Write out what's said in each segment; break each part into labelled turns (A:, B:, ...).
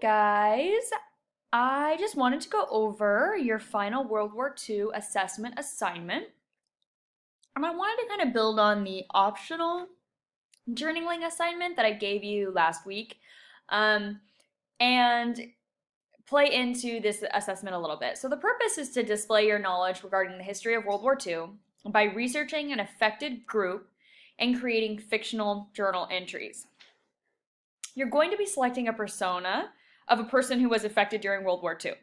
A: guys, I just wanted to go over your final World War II assessment assignment. And I wanted to kind of build on the optional journaling assignment that I gave you last week and play into this assessment a little bit. So the purpose is to display your knowledge regarding the history of World War II by researching an affected group and creating fictional journal entries. You're going to be selecting a persona of a person who was affected during World War II.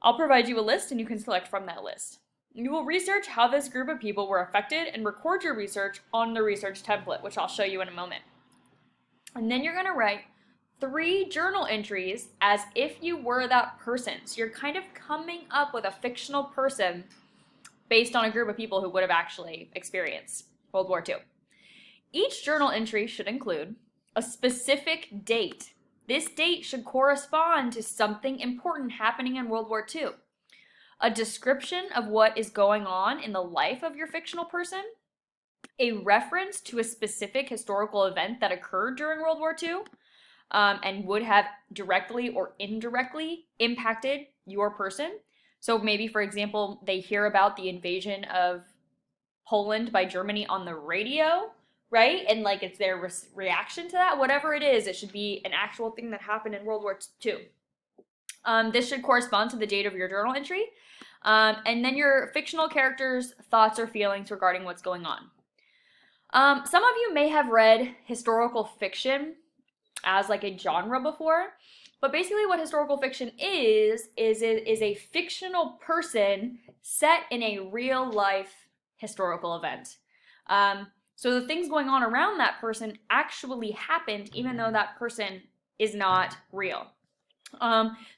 A: I'll provide you a list and you can select from that list. You will research how this group of people were affected and record your research on the research template, which I'll show you in a moment. And then you're going to write 3 journal entries as if you were that person. So you're kind of coming up with a fictional person based on a group of people who would have actually experienced World War II. Each journal entry should include a specific date. This date should correspond to something important happening in World War II. A description of what is going on in the life of your fictional person. A reference to a specific historical event that occurred during World War II and would have directly or indirectly impacted your person. So maybe, for example, they hear about the invasion of Poland by Germany on the radio, right? And like it's their reaction to that. Whatever it is, it should be an actual thing that happened in World War II. This should correspond to the date of your journal entry. And then your fictional character's thoughts or feelings regarding what's going on. Some of you may have read historical fiction as like a genre before, but basically what historical fiction is a fictional person set in a real life historical event. So the things going on around that person actually happened even though that person is not real.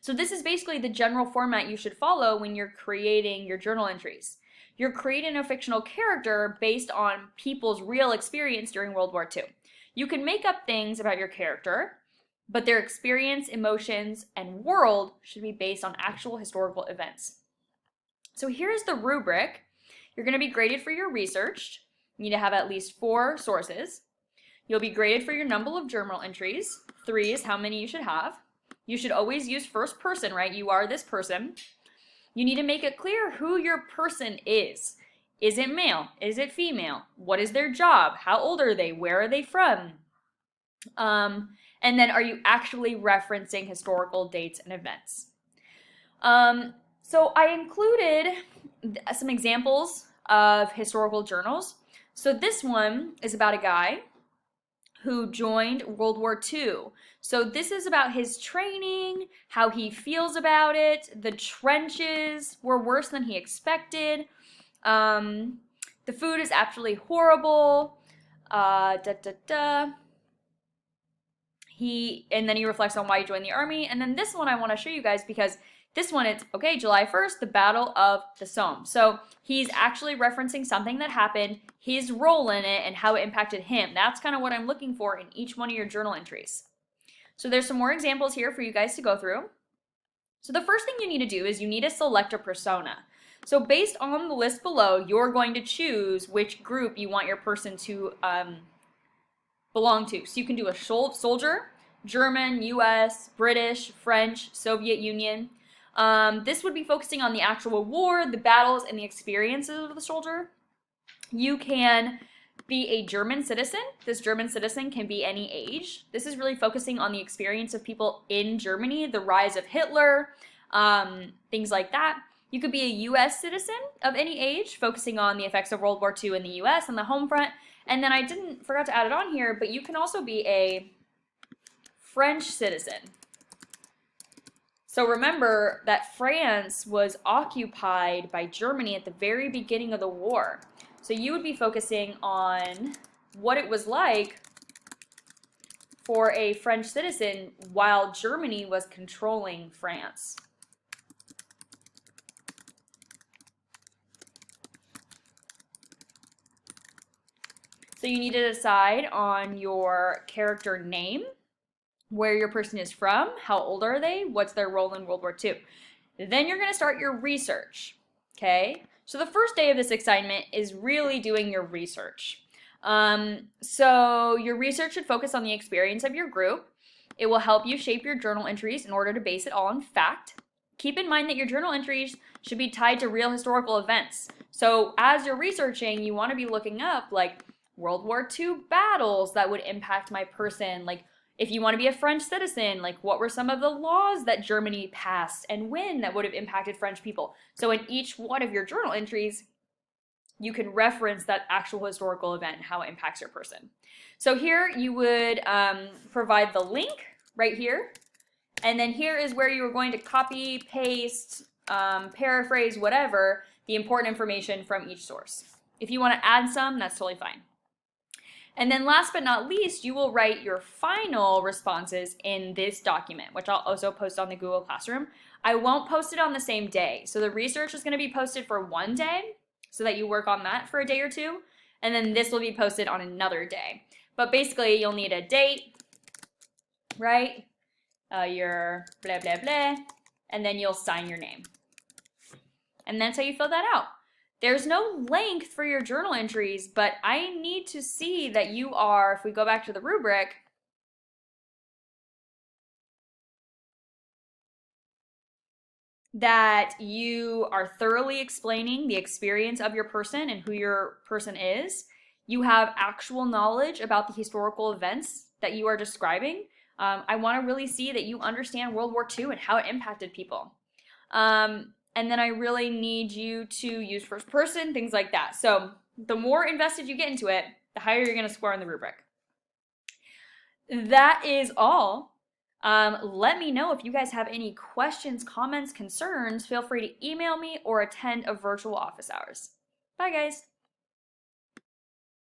A: So this is basically the general format you should follow when you're creating your journal entries. You're creating a fictional character based on people's real experience during World War II. You can make up things about your character, but their experience, emotions, and world should be based on actual historical events. So here's the rubric. You're going to be graded for your research. You need to have at least 4 sources. You'll be graded for your number of journal entries. 3 is how many you should have. You should always use first person, right? You are this person. You need to make it clear who your person is. Is it male? Is it female? What is their job? How old are they? Where are they from? And then are you actually referencing historical dates and events? So I included some examples of historical journals. So this one is about a guy who joined World War II. So this is about his training, how he feels about it. The trenches were worse than he expected. The food is absolutely horrible. And then he reflects on why he joined the army. And then this one I want to show you guys because this one, it's, okay, July 1st, the Battle of the Somme. So he's actually referencing something that happened, his role in it, and how it impacted him. That's kind of what I'm looking for in each one of your journal entries. So there's some more examples here for you guys to go through. So the first thing you need to do is you need to select a persona. So based on the list below, you're going to choose which group you want your person to belong to. So you can do a soldier, German, US, British, French, Soviet Union. This would be focusing on the actual war, the battles, and the experiences of the soldier. You can be a German citizen. This German citizen can be any age. This is really focusing on the experience of people in Germany, the rise of Hitler, things like that. You could be a US citizen of any age, focusing on the effects of World War II in the US and the home front. And then I forgot to add it on here, but you can also be a French citizen. So remember that France was occupied by Germany at the very beginning of the war. So you would be focusing on what it was like for a French citizen while Germany was controlling France. So you need to decide on your character name, where your person is from, how old are they, what's their role in World War II. Then you're going to start your research, okay? So the first day of this assignment is really doing your research. So your research should focus on the experience of your group. It will help you shape your journal entries in order to base it all on fact. Keep in mind that your journal entries should be tied to real historical events. So as you're researching, you want to be looking up like World War II battles that would impact my person. Like if you want to be a French citizen, like what were some of the laws that Germany passed and when that would have impacted French people. So in each one of your journal entries, you can reference that actual historical event and how it impacts your person. So here you would provide the link right here. And then here is where you are going to copy, paste, paraphrase, whatever, the important information from each source. If you want to add some, that's totally fine. And then last but not least, you will write your final responses in this document, which I'll also post on the Google Classroom. I won't post it on the same day. So the research is going to be posted for one day so that you work on that for a day or two. And then this will be posted on another day. But basically, you'll need a date, right? Your blah, blah, blah, and then you'll sign your name. And that's how you fill that out. There's no length for your journal entries, but I need to see that you are, if we go back to the rubric, that you are thoroughly explaining the experience of your person and who your person is. You have actual knowledge about the historical events that you are describing. I want to really see that you understand World War II and how it impacted people. And then I really need you to use first person, things like that. So the more invested you get into it, the higher you're going to score on the rubric. That is all. Let me know if you guys have any questions, comments, concerns. Feel free to email me or attend a virtual office hours. Bye, guys.